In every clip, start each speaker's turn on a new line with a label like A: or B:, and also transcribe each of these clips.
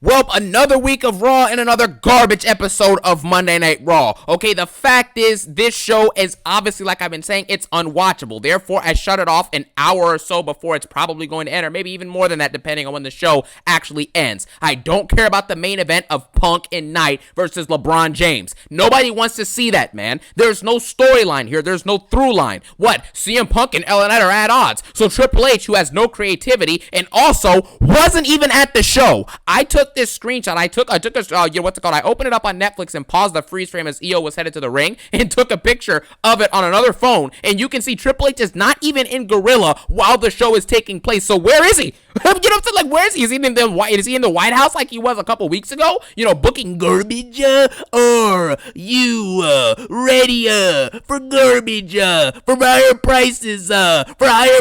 A: Well, another week of Raw and another garbage episode of Monday Night Raw. Okay, the fact is, this show is obviously, like I've been saying, it's unwatchable. Therefore, I shut it off an hour or so before it's probably going to end, or maybe even more than that, depending on when the show actually ends. I don't care about the main event of Punk and Knight versus LeBron James. Nobody wants to see that, man. There's no storyline here. There's no through line. What? CM Punk and LA Knight are at odds. So Triple H, who has no creativity and also wasn't even at the show. I took this screenshot. I took this, I opened it up on Netflix and paused the freeze frame as EO was headed to the ring and took a picture of it on another phone. And you can see Triple H is not even in Gorilla while the show is taking place. So where is he? You know what I'm saying? Like, where is he? Is he in the White House like he was a couple weeks ago? You know, booking garbage? Or you ready for garbage? For higher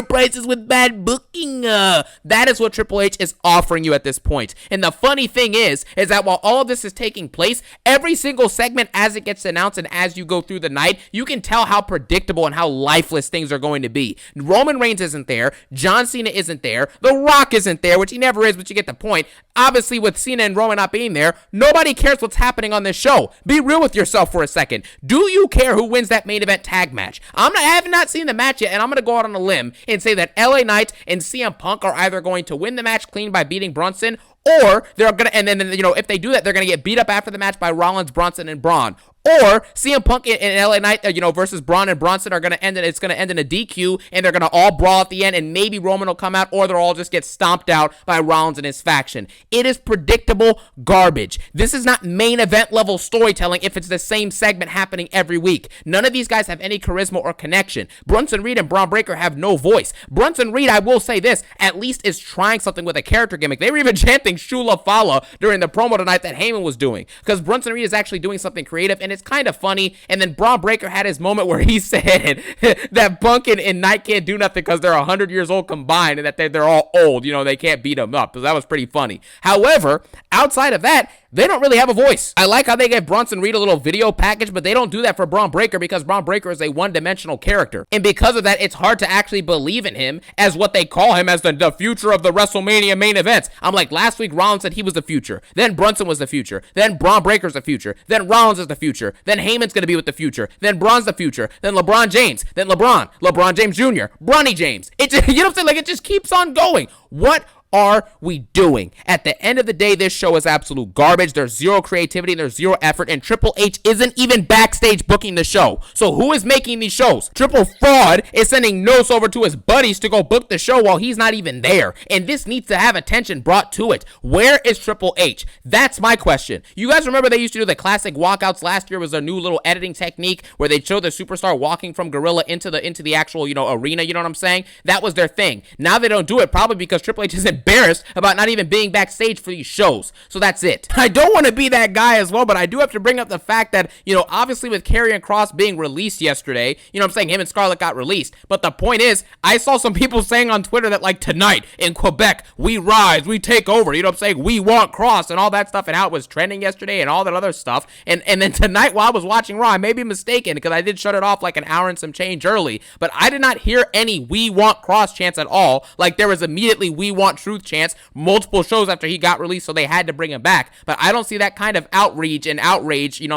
A: prices with bad booking? That is what Triple H is offering you at this point. And the funny thing is that while all of this is taking place, every single segment as it gets announced and as you go through the night, you can tell how predictable and how lifeless things are going to be. Roman Reigns isn't there. John Cena isn't there. The Rock isn't there, which he never is, but you get the point. Obviously, with Cena and Roman not being there, nobody cares what's happening on this show. Be real with yourself for a second. Do you care who wins that main event tag match? I have not seen the match yet, and I'm going to go out on a limb and say that LA Knight and CM Punk are either going to win the match clean by beating Brunson, or they're going to, and then, if they do that, they're going to get beat up after the match by Rollins, Bronson, and Braun. Or CM Punk and LA Knight, versus Braun and Bronson are going to end in a DQ, and they're going to all brawl at the end, and maybe Roman will come out, or they'll all just get stomped out by Rollins and his faction. It is predictable garbage. This is not main event level storytelling if it's the same segment happening every week. None of these guys have any charisma or connection. Bronson Reed and Braun Breaker have no voice. Bronson Reed, I will say this, at least is trying something with a character gimmick. They were even chanting Shula Fala during the promo tonight that Heyman was doing, because Bronson Reed is actually doing something creative, and it's kind of funny. And then Braun Breaker had his moment where he said that Punk and Knight can't do nothing because they're 100 years old combined, and that they're all old, they can't beat them up. So that was pretty funny. However, outside of that, they don't really have a voice. I like how they gave Bronson Reed a little video package, but they don't do that for Braun Breaker because Braun Breaker is a one-dimensional character. And because of that, it's hard to actually believe in him as what they call him as the future of the WrestleMania main events. I'm like, last week Rollins said he was the future. Then Brunson was the future. Then Braun Breaker's the future. Then Rollins is the future. Then Heyman's going to be with the future. Then Braun's the future. Then LeBron James. Then LeBron James Jr., Bronny James. It just, Like, it just keeps on going. What are we doing? At the end of the day, this show is absolute garbage. There's zero creativity and there's zero effort, and Triple H isn't even backstage booking the show. So who is making these shows? Triple Fraud is sending notes over to his buddies to go book the show while he's not even there, and this needs to have attention brought to it. Where is Triple H? That's my question. You guys remember they used to do the classic walkouts? Last year was a new little editing technique where they showed the superstar walking from Gorilla into the actual arena. You know what I'm saying? That was their thing. Now they don't do it, probably because Triple H isn't embarrassed about not even being backstage for these shows. So that's it. I don't want to be that guy as well, but I do have to bring up the fact that, obviously with Karrion Kross being released yesterday, I'm saying him and Scarlett got released. But the point is, I saw some people saying on Twitter that, like, tonight in Quebec, we rise, we take over, I'm saying, we want Kross and all that stuff, and how it was trending yesterday and all that other stuff. And then tonight while I was watching Raw, I may be mistaken because I did shut it off like an hour and some change early, but I did not hear any we want Kross chants at all. Like, there was immediately we want Truth chants multiple shows after he got released, so they had to bring him back. But I don't see that kind of outreach and outrage, for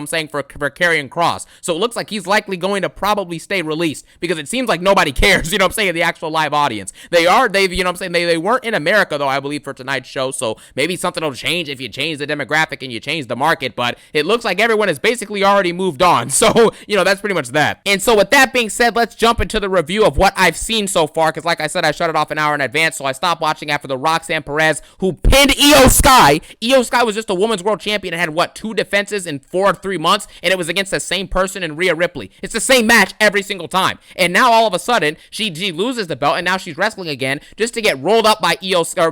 A: Karrion Kross. So it looks like he's likely going to probably stay released because it seems like nobody cares, the actual live audience. They weren't in America though, I believe, for tonight's show. So maybe something will change if you change the demographic and you change the market, but it looks like everyone has basically already moved on. So, that's pretty much that. And so with that being said, let's jump into the review of what I've seen so far, because like I said, I shut it off an hour in advance, so I stopped watching after the Roxanne Perez, who pinned Io Sky. Io Sky was just a women's world champion and had, 2 defenses in 4 or 3 months, and it was against the same person in Rhea Ripley. It's the same match every single time. And now all of a sudden, she loses the belt, and now she's wrestling again just to get rolled up by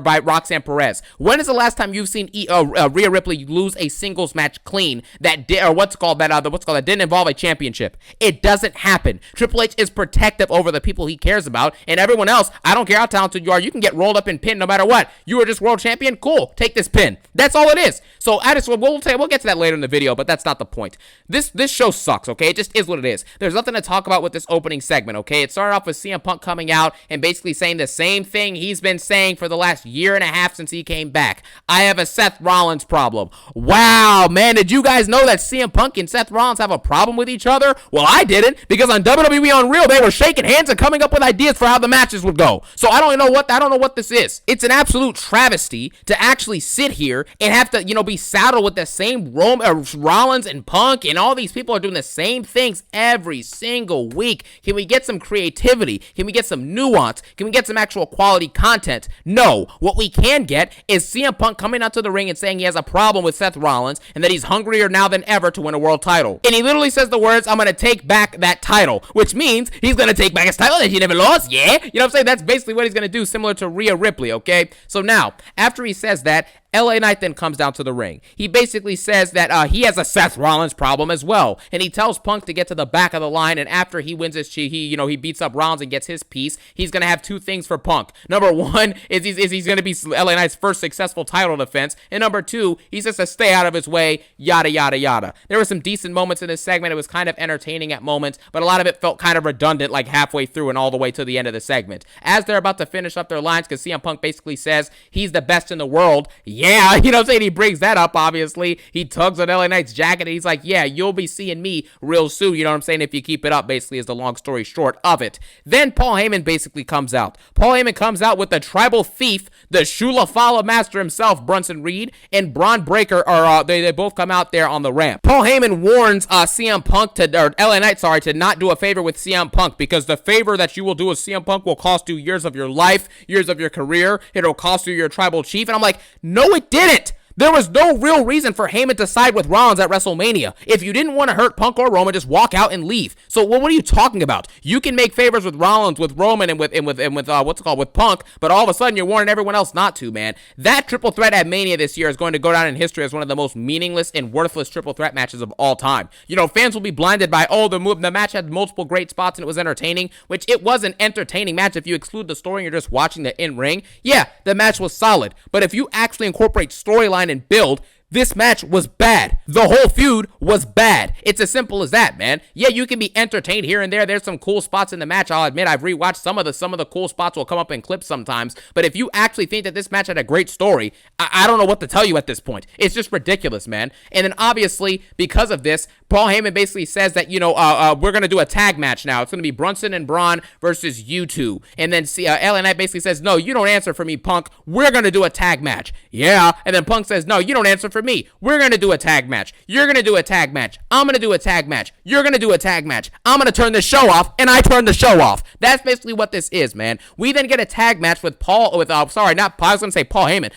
A: by Roxanne Perez. When is the last time you've seen Rhea Ripley lose a singles match clean that didn't involve a championship? It doesn't happen. Triple H is protective over the people he cares about, and everyone else, I don't care how talented you are, you can get rolled up and pinned no matter matter what. You were just world champion? Cool. Take this pin. That's all it is. So we'll get to that later in the video, but that's not the point. This show sucks, okay? It just is what it is. There's nothing to talk about with this opening segment, okay? It started off with CM Punk coming out and basically saying the same thing he's been saying for the last year and a half since he came back. I have a Seth Rollins problem. Wow, man, did you guys know that CM Punk and Seth Rollins have a problem with each other? Well, I didn't, because on WWE Unreal, they were shaking hands and coming up with ideas for how the matches would go. So I don't know what this is. It's an absolute travesty to actually sit here and have to, be saddled with the same Rollins and Punk, and all these people are doing the same things every single week. Can we get some creativity? Can we get some nuance? Can we get some actual quality content? No. What we can get is CM Punk coming out to the ring and saying he has a problem with Seth Rollins and that he's hungrier now than ever to win a world title. And he literally says the words, I'm going to take back that title, which means he's going to take back his title that he never lost. Yeah. You know what I'm saying? That's basically what he's going to do, similar to Rhea Ripley, okay? So now, after he says that, LA Knight then comes down to the ring. He basically says that he has a Seth Rollins problem as well, and he tells Punk to get to the back of the line, and after he wins he beats up Rollins and gets his piece, he's gonna have two things for Punk. Number one is he's gonna be LA Knight's first successful title defense, and number two, he's just to stay out of his way, yada yada yada. There were some decent moments in this segment. It was kind of entertaining at moments, but a lot of it felt kind of redundant, like halfway through and all the way to the end of the segment. As they're about to finish up their lines, because CM Punk basically says he's the best in the world. Yeah, you know what I'm saying? He brings that up, obviously. He tugs on LA Knight's jacket, and he's like, yeah, you'll be seeing me real soon, you know what I'm saying, if you keep it up, basically, is the long story short of it. Then Paul Heyman basically comes out. Paul Heyman comes out with the tribal thief, the Shula Fala master himself, Bronson Reed, and Braun Breaker, they both come out there on the ramp. Paul Heyman warns CM Punk LA Knight, to not do a favor with CM Punk, because the favor that you will do with CM Punk will cost you years of your life, years of your career. It'll cost you your tribal chief. And I'm like, no, it didn't. There was no real reason for Heyman to side with Rollins at WrestleMania. If you didn't want to hurt Punk or Roman, just walk out and leave. So what are you talking about? You can make favors with Rollins, with Roman, and with Punk, but all of a sudden you're warning everyone else not to, man. That triple threat at Mania this year is going to go down in history as one of the most meaningless and worthless triple threat matches of all time. Fans will be blinded by, the match had multiple great spots and it was entertaining, which it was an entertaining match if you exclude the story and you're just watching the in-ring. Yeah, the match was solid, but if you actually incorporate storyline and build, this match was bad. The whole feud was bad. It's as simple as that, man. Yeah, you can be entertained here and there. There's some cool spots in the match. I'll admit I've rewatched some of the cool spots will come up in clips sometimes. But if you actually think that this match had a great story, I don't know what to tell you at this point. It's just ridiculous, man. And then obviously, because of this, Paul Heyman basically says that, we're going to do a tag match now. It's going to be Brunson and Braun versus you two. And then LA Knight basically says, no, you don't answer for me, Punk. We're going to do a tag match. Yeah. And then Punk says, no, you don't answer for me. We're going to do a tag match. You're going to do a tag match. I'm going to do a tag match. You're going to do a tag match. I'm going to turn the show off, and I turn the show off. That's basically what this is, man. We then get a tag match with I was going to say Paul Heyman.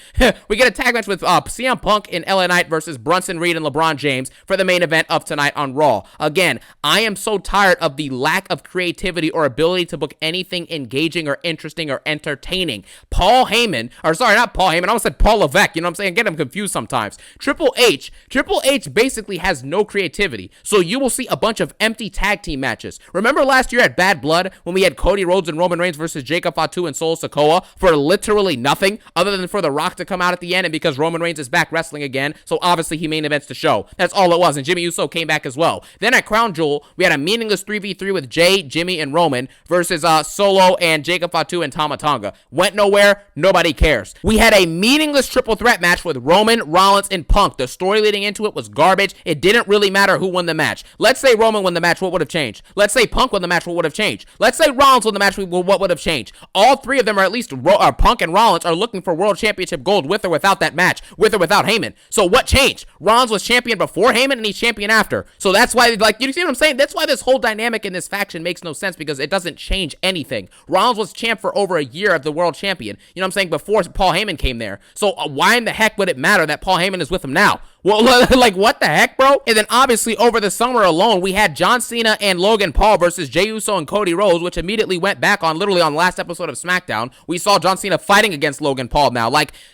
A: We get a tag match with CM Punk and LA Knight versus Brunson Reed and LeBron James for the main event of tonight on Raw. Again, I am so tired of the lack of creativity or ability to book anything engaging or interesting or entertaining. Paul Heyman, not Paul Heyman, I almost said Paul Levesque, you know what I'm saying? I get him confused sometimes. Triple H basically has no creativity, so you will see a bunch of empty tag team matches. Remember last year at Bad Blood when we had Cody Rhodes and Roman Reigns versus Jacob Fatu and Solo Sikoa for literally nothing other than for The Rock to come out at the end, and because Roman Reigns is back wrestling again, so obviously he main events the show. That's all it was, and Jimmy Uso came back as well. Then at Crown Jewel, we had a meaningless 3v3 with Jay, Jimmy, and Roman versus Solo and Jacob Fatu and Tama Tonga. Went nowhere, nobody cares. We had a meaningless triple threat match with Roman, Rollins, and Punk. The story leading into it was garbage. It didn't really matter who won the match. Let's say Roman won the match, what would have changed? Let's say Punk won the match, what would have changed? Let's say Rollins won the match, what would have changed? All three of them, or at least Punk and Rollins, are looking for world championship gold with or without that match, with or without Heyman. So what changed? Rollins was champion before Heyman and he's champion after. So that's why, you see what I'm saying? That's why this whole dynamic in this faction makes no sense, because it doesn't change anything. Rollins was champ for over a year of the world champion, you know what I'm saying, before Paul Heyman came there. So why in the heck would it matter that Paul Heyman is with him now? Well, what the heck, bro? And then obviously over the summer alone, we had John Cena and Logan Paul versus Jey Uso and Cody Rhodes, which immediately went back on literally on the last episode of SmackDown. We saw John Cena fighting against Logan Paul now.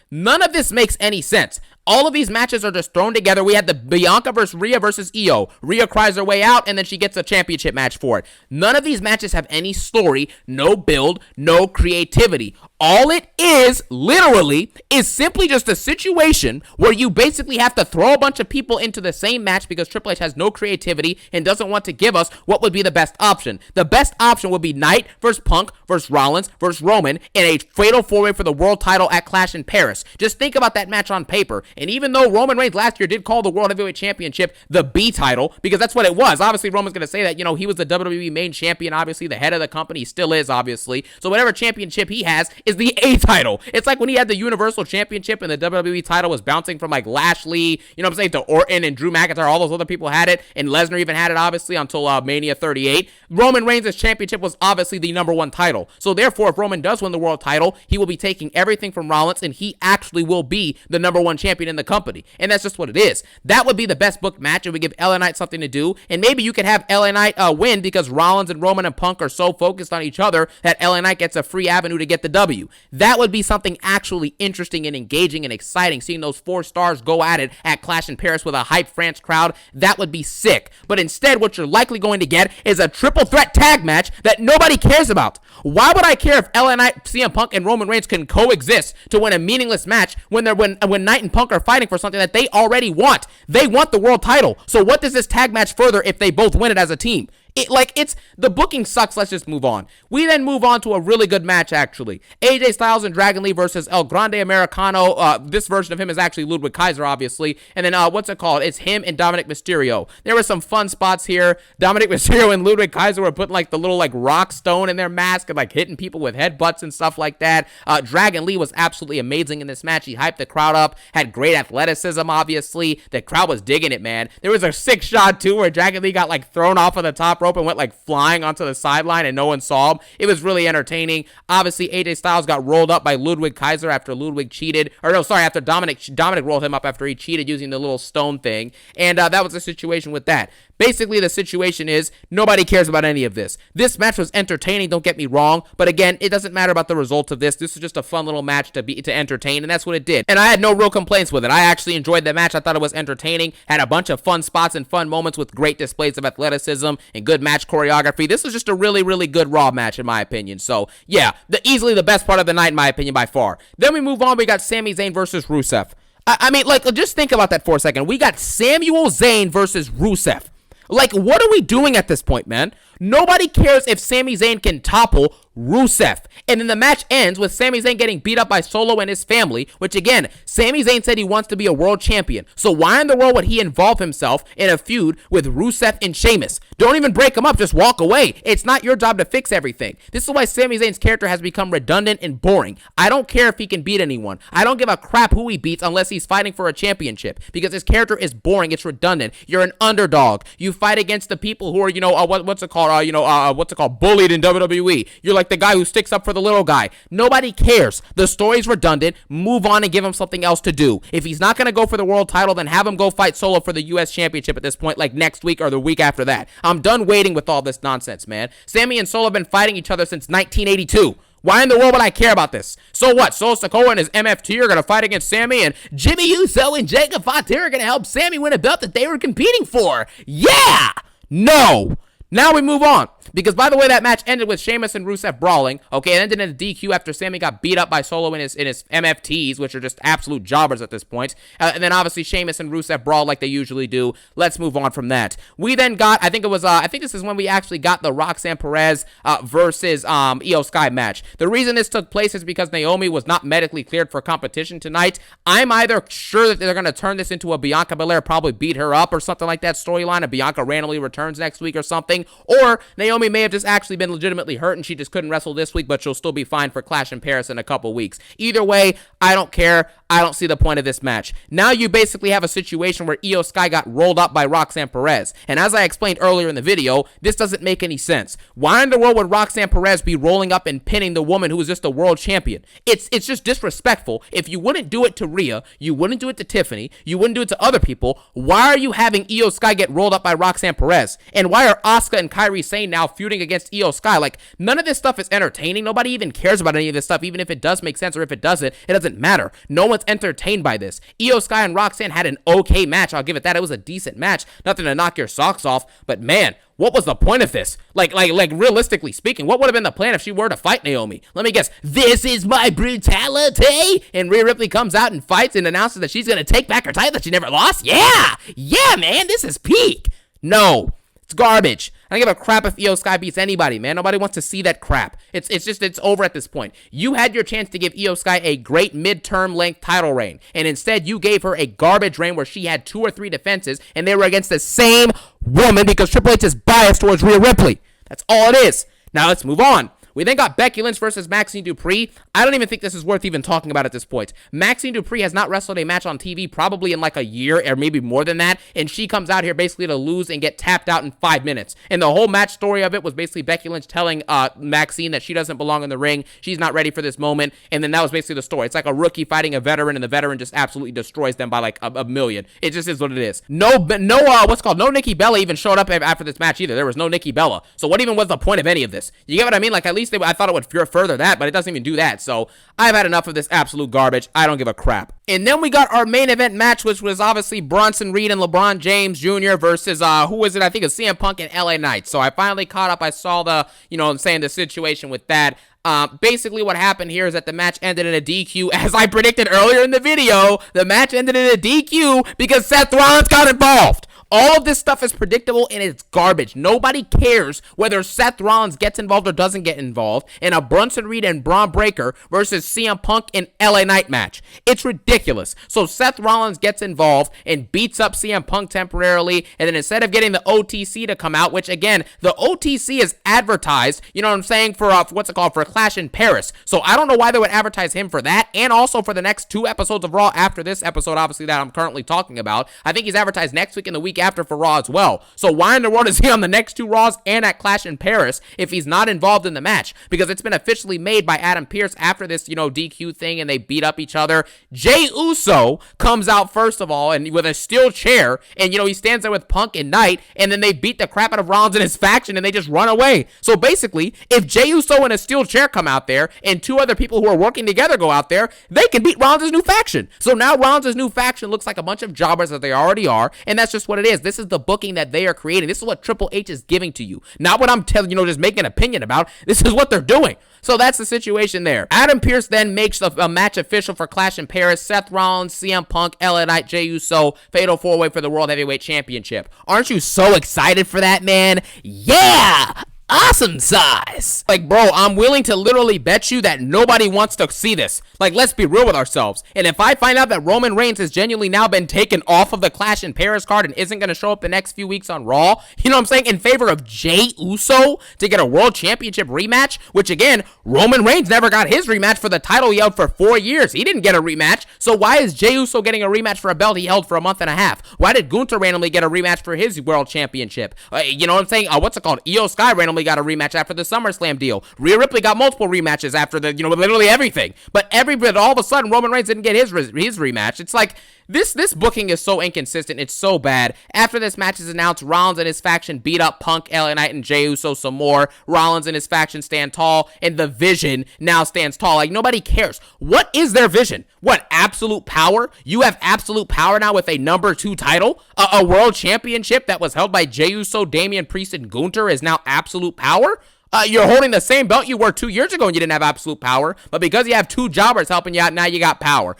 A: None of this makes any sense. All of these matches are just thrown together. We had the Bianca versus Rhea versus Io. Rhea cries her way out, and then she gets a championship match for it. None of these matches have any story, no build, no creativity. All it is, literally, is simply just a situation where you basically have to throw a bunch of people into the same match because Triple H has no creativity and doesn't want to give us what would be the best option. The best option would be Knight versus Punk versus Rollins versus Roman in a fatal four-way for the world title at Clash in Paris. Just think about that match on paper. And even though Roman Reigns last year did call the World Heavyweight Championship the B title, because that's what it was. Obviously, Roman's going to say that, he was the WWE main champion, obviously, the head of the company, still is, obviously. So whatever championship he has is the A title. It's like when he had the Universal Championship and the WWE title was bouncing from like Lashley, to Orton and Drew McIntyre, all those other people had it, and Lesnar even had it, obviously, until Mania 38. Roman Reigns' championship was obviously the number one title. So therefore, if Roman does win the world title, he will be taking everything from Rollins, and he actually will be the number one champion in the company. And that's just what it is. That would be the best booked match. It would give LA Knight something to do, and maybe you could have LA Knight win because Rollins and Roman and Punk are so focused on each other that LA Knight gets a free avenue to get the W. That would be something actually interesting and engaging and exciting, seeing those 4 stars go at it at Clash in Paris with a hype France crowd. That would be sick. But instead, what you're likely going to get is a triple threat tag match that nobody cares about. Why would I care if LA Knight, CM Punk, and Roman Reigns can coexist to win a meaningless match when Knight and Punk are fighting for something that they already want? They want the world title. So what does this tag match further if they both win it as a team? It's the booking sucks. Let's just move on. We then move on to a really good match, actually. AJ Styles and Dragon Lee versus El Grande Americano. This version of him is actually Ludwig Kaiser, obviously. And then, what's it called? It's him and Dominic Mysterio. There were some fun spots here. Dominic Mysterio and Ludwig Kaiser were putting like the little like rock stone in their mask and like hitting people with headbutts and stuff like that. Dragon Lee was absolutely amazing in this match. He hyped the crowd up, had great athleticism, obviously. The crowd was digging it, man. There was a 6 shot too where Dragon Lee got like thrown off of the top rope and went like flying onto the sideline and no one saw him. It was really entertaining. Obviously, AJ Styles got rolled up by Ludwig Kaiser after Ludwig cheated. After Dominic rolled him up after he cheated using the little stone thing. And that was the situation with that. Basically, the situation is nobody cares about any of this. This match was entertaining, don't get me wrong, but again, it doesn't matter about the result of this. This is just a fun little match to entertain, and that's what it did. And I had no real complaints with it. I actually enjoyed the match. I thought it was entertaining, had a bunch of fun spots and fun moments with great displays of athleticism and good match choreography. This was just a really, really good Raw match, in my opinion. So, yeah, easily the best part of the night, in my opinion, by far. Then we move on. We got Sami Zayn versus Rusev. I mean, just think about that for a second. We got Samuel Zayn versus Rusev. What are we doing at this point, man? Nobody cares if Sami Zayn can topple Rusev. And then the match ends with Sami Zayn getting beat up by Solo and his family, which again, Sami Zayn said he wants to be a world champion. So why in the world would he involve himself in a feud with Rusev and Sheamus? Don't even break him up, just walk away. It's not your job to fix everything. This is why Sami Zayn's character has become redundant and boring. I don't care if he can beat anyone. I don't give a crap who he beats unless he's fighting for a championship, because his character is boring, it's redundant. You're an underdog. You fight against the people who are, bullied in WWE. You're like the guy who sticks up for the little guy. Nobody cares. The story's redundant. Move on and give him something else to do. If he's not going to go for the world title, then have him go fight Solo for the U.S. Championship at this point, like next week or the week after that. I'm done waiting with all this nonsense, man. Sami and Solo have been fighting each other since 1982. Why in the world would I care about this? So what? Solo Sikoa and his MFT are going to fight against Sami, and Jimmy Uso and Jacob Fatu are going to help Sami win a belt that they were competing for. Yeah! No! Now we move on. Because, by the way, that match ended with Sheamus and Rusev brawling. Okay, it ended in a DQ after Sami got beat up by Solo in his MFTs, which are just absolute jobbers at this point. And then, obviously, Sheamus and Rusev brawled like they usually do. Let's move on from that. We then got, I think this is when we actually got the Roxanne Perez versus Io Sky match. The reason this took place is because Naomi was not medically cleared for competition tonight. I'm either sure that they're going to turn this into a Bianca Belair probably beat her up or something like that storyline, and Bianca randomly returns next week or something, or Naomi may have just actually been legitimately hurt and she just couldn't wrestle this week, but she'll still be fine for Clash in Paris in a couple weeks. Either way, I don't care. I don't see the point of this match. Now you basically have a situation where Io Sky got rolled up by Roxanne Perez. And as I explained earlier in the video, this doesn't make any sense. Why in the world would Roxanne Perez be rolling up and pinning the woman who is just a world champion? It's just disrespectful. If you wouldn't do it to Rhea, you wouldn't do it to Tiffany, you wouldn't do it to other people, why are you having Io Sky get rolled up by Roxanne Perez? And why are Asuka and Kairi Sane now feuding against Io Sky? None of this stuff is entertaining. Nobody even cares about any of this stuff, even if it does make sense or if it doesn't. It doesn't matter. No one's somewhat entertained by this. Io Sky and Roxanne had an okay match. I'll give it that. It was a decent match. Nothing to knock your socks off. But man, what was the point of this? Like realistically speaking, what would have been the plan if she were to fight Naomi? Let me guess. This is my brutality. And Rhea Ripley comes out and fights and announces that she's going to take back her title that she never lost. Yeah, man, this is peak. No, it's garbage. I don't give a crap if Io Sky beats anybody, man. Nobody wants to see that crap. It's over at this point. You had your chance to give Io Sky a great midterm length title reign, and instead you gave her a garbage reign where she had 2 or 3 defenses, and they were against the same woman because Triple H is biased towards Rhea Ripley. That's all it is. Now let's move on. We then got Becky Lynch versus Maxine Dupree. I don't even think this is worth even talking about at this point. Maxine Dupree has not wrestled a match on TV probably in like a year or maybe more than that, and she comes out here basically to lose and get tapped out in 5 minutes. And the whole match story of it was basically Becky Lynch telling Maxine that she doesn't belong in the ring, she's not ready for this moment, and then that was basically the story. It's like a rookie fighting a veteran, and the veteran just absolutely destroys them by like a million. It just is what it is. No Nikki Bella even showed up after this match either. There was no Nikki Bella. So what even was the point of any of this? You get what I mean? Like at least I thought it would further that, but it doesn't even do that. So I've had enough of this absolute garbage. I don't give a crap. And then we got our main event match, which was obviously Bronson Reed and LeBron James Jr. versus, who was it? I think it's CM Punk and LA Knight. So I finally caught up. I saw the situation with that. Basically what happened here is that the match ended in a DQ. As I predicted earlier in the video, the match ended in a DQ because Seth Rollins got involved. All of this stuff is predictable and it's garbage. Nobody cares whether Seth Rollins gets involved or doesn't get involved in a Bronson Reed and Braun Breaker versus CM Punk and LA Knight match. It's ridiculous. So Seth Rollins gets involved and beats up CM Punk temporarily, and then instead of getting the OTC to come out, which again, the OTC is advertised, you know what I'm saying, for for Clash in Paris. So I don't know why they would advertise him for that, and also for the next 2 episodes of Raw after this episode, obviously, that I'm currently talking about. I think he's advertised next week and the week after for Raw as well. So why in the world is he on the next 2 Raws and at Clash in Paris if he's not involved in the match? Because it's been officially made by Adam Pearce after this, DQ thing, and they beat up each other. Jey Uso comes out first of all and with a steel chair, and he stands there with Punk and Knight, and then they beat the crap out of Rollins and his faction, and they just run away. So basically, if Jey Uso and a steel chair come out there, and 2 other people who are working together go out there, they can beat Rollins' new faction. So now Rollins' new faction looks like a bunch of jobbers that they already are, and that's just what it is. This is the booking that they are creating. This is what Triple H is giving to you. Not what I'm telling just making an opinion about. This is what they're doing. So that's the situation there. Adam Pearce then makes a match official for Clash in Paris. Seth Rollins, CM Punk, LA Knight, Jey Uso, Fatal 4-Way for the World Heavyweight Championship. Aren't you so excited for that, man? Yeah! Awesome size. Like, bro, I'm willing to literally bet you that nobody wants to see this. Like, let's be real with ourselves. And if I find out that Roman Reigns has genuinely now been taken off of the Clash in Paris card and isn't going to show up the next few weeks on Raw, you know what I'm saying, in favor of Jey Uso to get a World Championship rematch, which again, Roman Reigns never got his rematch for the title he held for 4 years. He didn't get a rematch. So why is Jey Uso getting a rematch for a belt he held for a month and a half? Why did Gunther randomly get a rematch for his World Championship? You know what I'm saying? Io Sky randomly got a rematch after the SummerSlam deal. Rhea Ripley got multiple rematches after the, literally everything. But all of a sudden, Roman Reigns didn't get his rematch. It's like, this booking is so inconsistent. It's so bad. After this match is announced, Rollins and his faction beat up Punk, LA Knight, and Jey Uso some more. Rollins and his faction stand tall, and the Vision now stands tall. Like, nobody cares. What is their vision? What, absolute power? You have absolute power now with a number 2 title? A world championship that was held by Jey Uso, Damian Priest, and Gunther is now absolute power? You're holding the same belt you were 2 years ago and you didn't have absolute power, but because you have 2 jobbers helping you out, now you got power.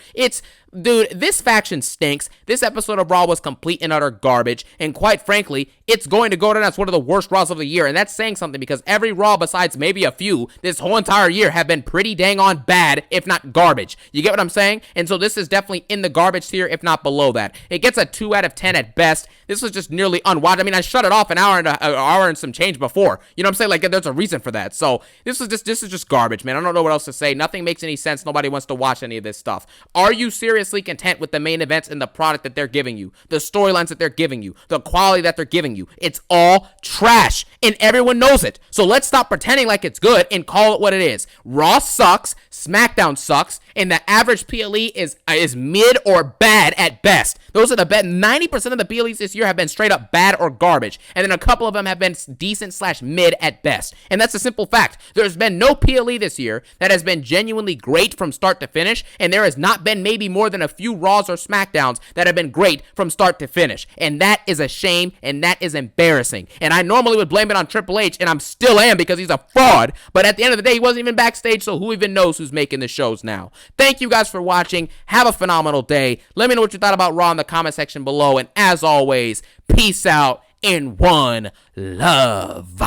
A: Dude, this faction stinks. This episode of Raw was complete and utter garbage, and quite frankly, it's going to go down as one of the worst Raws of the year, and that's saying something because every Raw besides maybe a few this whole entire year have been pretty dang on bad, if not garbage. You get what I'm saying? And so this is definitely in the garbage tier, if not below that. It gets a 2 out of 10 at best. This was just nearly unwatchable. I mean, I shut it off an hour and some change before. You know what I'm saying? Like, there's a reason for that. So this is just garbage, man. I don't know what else to say. Nothing makes any sense. Nobody wants to watch any of this stuff. Are you seriously content with the main events and the product that they're giving you, the storylines that they're giving you, the quality that they're giving you? It's all trash, and everyone knows it. So let's stop pretending like it's good and call it what it is. Raw sucks, SmackDown sucks, and the average PLE is mid or bad at best. Those are the best. 90% of the PLEs this year have been straight up bad or garbage, and then a couple of them have been decent/mid at best. And that's a simple fact. There's been no PLE this year that has been genuinely great from start to finish, and there has not been maybe more more than a few Raws or SmackDowns that have been great from start to finish. And that is a shame, and that is embarrassing. And I normally would blame it on Triple H, and I'm still am because he's a fraud. But at the end of the day, he wasn't even backstage, so who even knows who's making the shows now? Thank you guys for watching. Have a phenomenal day. Let me know what you thought about Raw in the comment section below. And as always, peace out and one love.